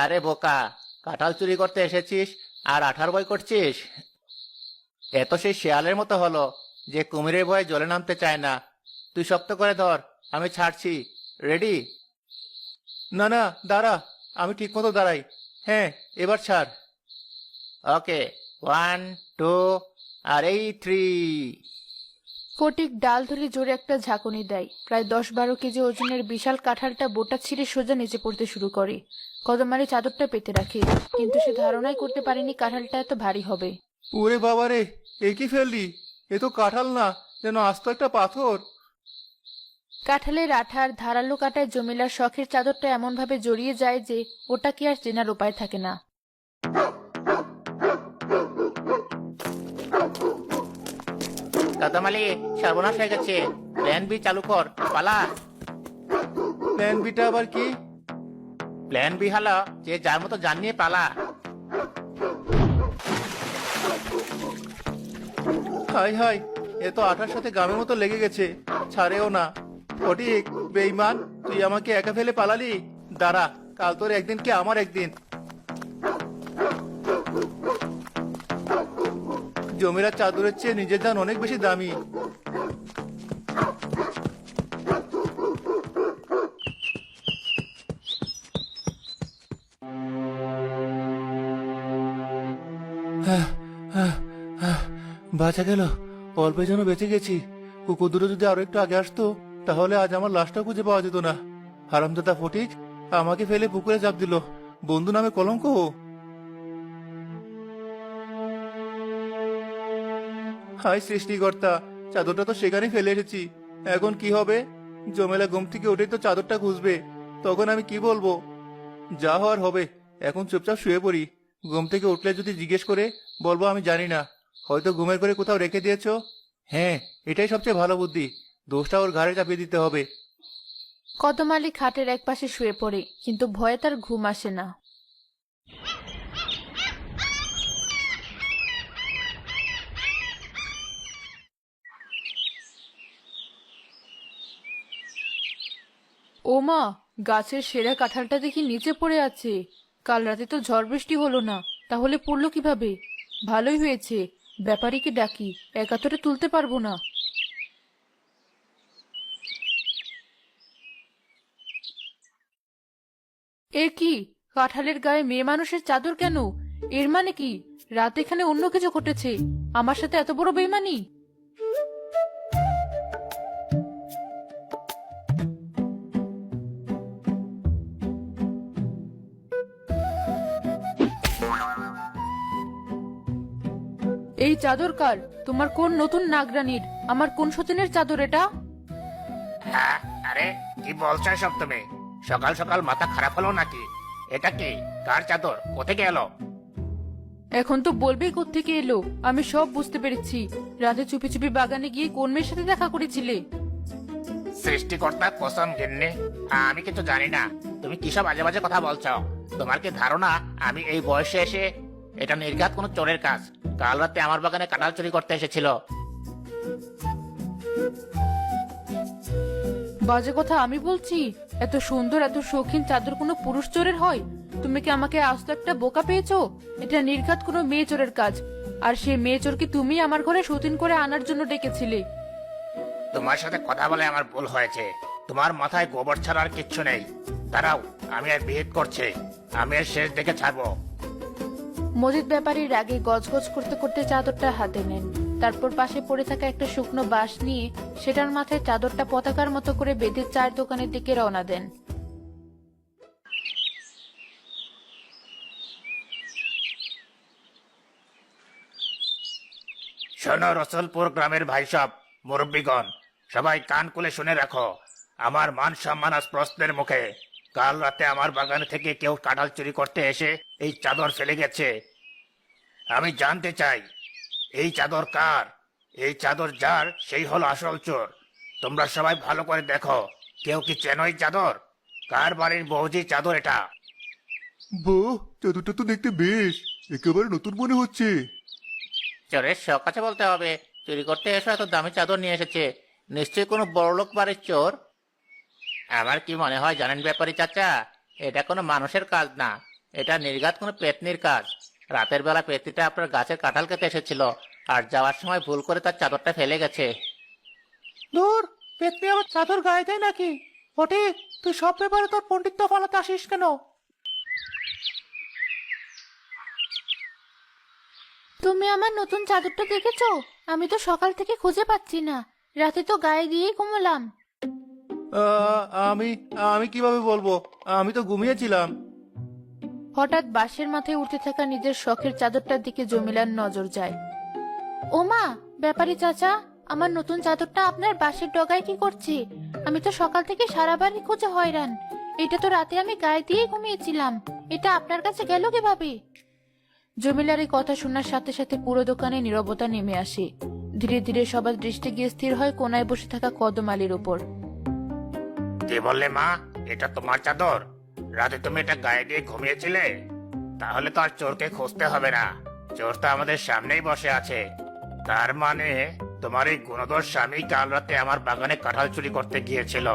আরে বোকা, কাঁঠাল চুরি করতে এসেছিস আর আঠার ভয় করছিস? এত সেই শেয়ালের মতো হলো যে কুমিরের ভয়ে জলে নামতে চায় না। তুই শক্ত করে ধর, আমি ছাড়ছি। রেডি? না না, দাঁড়া, আমি ঠিক মতো দাঁড়াই। হ্যাঁ, এবার ছাড়। ওকে, 1 2 আর এই 3। ফটিক ডাল ধরে জোরে একটা ঝাঁকুনি দেয়। প্রায় 10-12 কেজি ওজনের বিশাল কাঁঠালটা বোটা ছিঁড়ে সোজা নিচে পড়তে শুরু করে। কদমারি চাদরটা পেতে রাখে, কিন্তু সে ধারণাই করতে পারেনি কাঁঠালটা এত ভারী হবে। ওরে বাবা রে, এ কি ফেললি? এ তো কাঁঠাল না, যেন আস্ত একটা পাথর। কাঁঠালের আঠার ধারালো কাটায় জমিলার শখের চাদরটা এমনভাবে জড়িয়ে যায় যে ওটা কি আর চেনার উপায় থাকে না। কাদামালি, সর্বনাশ হয়ে গেছে। প্ল্যান বি চালু কর, পালা। প্ল্যান বিটা আবার কি? প্ল্যান বি হলো যে যার মতো জান নিয়ে পালা। হাই হাই, এ তো আঠার সাথে গামের মতো লেগে গেছে, ছাড়েও না। ফটিক, বেঈমান, তুই আমাকে একা ফেলে পালালি। দাঁড়া, কাল তোর একদিন কি আমার একদিন। জমিরার চাদরের চেয়ে নিজের জান অনেক বেশি দামি। বাঁচা গেল, অল্পে যেন বেঁচে গেছি। কুকুর দুটো যদি আরো একটু আগে আসতো, তাহলে আজ আমার লাশটা খুঁজে পাওয়া যেত না। হারামজাদা ফটিক আমাকে ফেলে পুকুরে চাপ দিল, বন্ধু নামে কলঙ্ক। হায় সৃষ্টিকর্তা, চাদরটা তো সেখানে ফেলে এসেছি, এখন কি হবে? জমেলা ঘুম থেকে উঠেই তো চাদরটা খুঁজবে, তখন আমি কি বলবো? যা হওয়ার হবে, এখন চুপচাপ শুয়ে পড়ি। ঘুম থেকে উঠলে যদি জিজ্ঞেস করে, বলবো আমি জানি না, হয়তো ঘুমের করে কোথাও রেখে দিয়েছো। হ্যাঁ, এটাই সবচেয়ে ভালো বুদ্ধি, দোষটা ওর ঘাড়ে চাপিয়ে দিতে হবে। কদমালি খাটের একপাশে শুয়ে পড়ে, কিন্তু ভয়ে তার ঘুম আসে না। ওমা, গাছের সেরা কাঁঠালটা দেখি নিচে পড়ে আছে। কাল রাতে তো ঝড় বৃষ্টি হলো না, তাহলে পড়লো কিভাবে? ভালোই হয়েছে, ব্যাপারীকে ডাকি, একা তোরে তুলতে পারবো না। এ কি, কাঁঠালের গায়ে মেয়ে মানুষের চাদর কেন? এর মানে কি রাত এখানে অন্য কিছু ঘটেছে? আমার সাথে এত বড় বেইমানি! এই চাদর কার? তোমার কোন নতুন নাগরানীর? আমার কোন সতীনের চাদর এটা? হ্যাঁ, আরে কি বলছো সব তুমি? সকাল সকাল মাথা খারাপ হলো নাকি? এটা কি, কার চাদর, কোথেকে এলো? এখন তো বলবেই কোত্থেকে এলো। আমি সব বুঝতে পেরেছি। রাতে চুপি চুপি বাগানে গিয়ে কোন মেয়ের সাথে দেখা করেছিলে? সৃষ্টিকর্তা কসম গিন্নি, আমি কিছু জানি না। তুমি কিসব আজে বাজে কথা বলছো? তোমার কি ধারণা আমি এই বয়সে এসে? এটা নির্ঘাত কোনো চোরের কাজ। কাল রাতে আমার বাগানে কাঁঠাল চুরি করতে এসেছিল। বাজে কথা আমি বলছি? এত সুন্দর এত শৌখিন চাদর কোনো পুরুষ চোরের হয়? তুমি কি আমাকে আস্ত একটা বোকা পেয়েছো? এটা নির্ঘাত কোনো মেয়ে চোরের কাজ। আর সেই মেয়ে চোরকে তুমি আমার ঘরে সতীন করে আনার জন্য ডেকেছিলে। তোমার সাথে কথা বলে আমার ভুল হয়েছে। তোমার মাথায় গোবর ছাড়া আর কিচ্ছু নেই। দাঁড়াও, আমি আর বিহিত করছি, আমি এর শেষ দেখে ছাড়বো। মজিদ ব্যাপারীর রাগে গজগজ করতে করতে চাদরটা হাতে নেন। তারপর পাশে পড়ে থাকা একটা শুকনো বাঁশ নিয়ে সেটার মাথায় চাদরটা পতাকার মতো করে বেঁধে চায়ের দোকানের দিকে রওনা দেন। শোনো রসুলপুর গ্রামের ভাই সব মুরব্বীগণ, সবাই কান খুলে শুনে রাখো। আমার মান সম্মান আজ প্রশ্নের মুখে। কাল রাতে আমার বাগান থেকে কেউ কাঁঠাল চুরি করতে এসে এই চাদর ফেলে গেছে। আমি জানতে চাই, এই চাদর কার? এই চাদর যার, সেই হলো আসল চোর। তোমরা সবাই ভালো করে দেখো, কেউ কি চেনো এই চাদর? কার বাড়ির বৌজির চাদর এটা? বাহ, চাদরটা তো দেখতে বেশ, একেবারে নতুন মনে হচ্ছে। চোরের শখ আছে বলতে হবে, চুরি করতে এসে এত দামি চাদর নিয়ে এসেছে। নিশ্চয়ই কোনো বড়লোক বাড়ির চোর। আমার কি মনে হয় জানেন ব্যাপারী চাচা, এটা কোনো মানুষের কাজ না, এটা নির্ঘাত কোনো পেতনির কাজ। রাতের বেলা পেতনিটা আপনার গাছের কাঁঠাল খেতে এসেছিল, আর যাওয়ার সময় ভুল করে তার চাদরটা ফেলে গেছে। দূর, পেতনি আমার চাদর গায়ে দেয় নাকি? ওটি, তুই সব ব্যাপারে তোর পণ্ডিত্য ফলাতে আসিস কেন? তুমি আমার নতুন চাদরটা দেখেছো? আমি তো সকাল থেকে খুঁজে পাচ্ছি না, রাতে তো গায়ে দিয়েই ঘুমোলাম। আমি আমি কিভাবে বলবো, আমি তো ঘুমিয়েছিলাম। হঠাৎ বাঁশের মাথায় উঠতে থাকা নিজের শখের চাদরটার দিকে জমিলার নজর যায়। ওমা, ব্যাপারী চাচা, আমার নতুন চাদরটা আপনার বাঁশের ডগায় কি করছে? আমি তো সকাল থেকে সারা বাড়ি খুঁজে হয়রান। এটা তো রাতে আমি গায়ে দিয়ে ঘুমিয়েছিলাম, এটা আপনার কাছে গেল কিভাবে? জমিলার এই কথা শোনার সাথে সাথে পুরো দোকানে নীরবতা নেমে আসে। ধীরে ধীরে সবার দৃষ্টি গিয়ে স্থির হয় কোনায় বসে থাকা কদম আলীর উপর। কি বললে মা, এটা তোমার চাদর? রাতে তুমি এটা গায়ে দিয়ে ঘুমিয়েছিলে? তাহলে তো আর চোরকে খুঁজতে হবে না, চোর তো আমাদের সামনেই বসে আছে। তার মানে তোমার এই গুণধর স্বামী কাল রাতে আমার বাগানে কাঁঠাল চুরি করতে গিয়েছিল।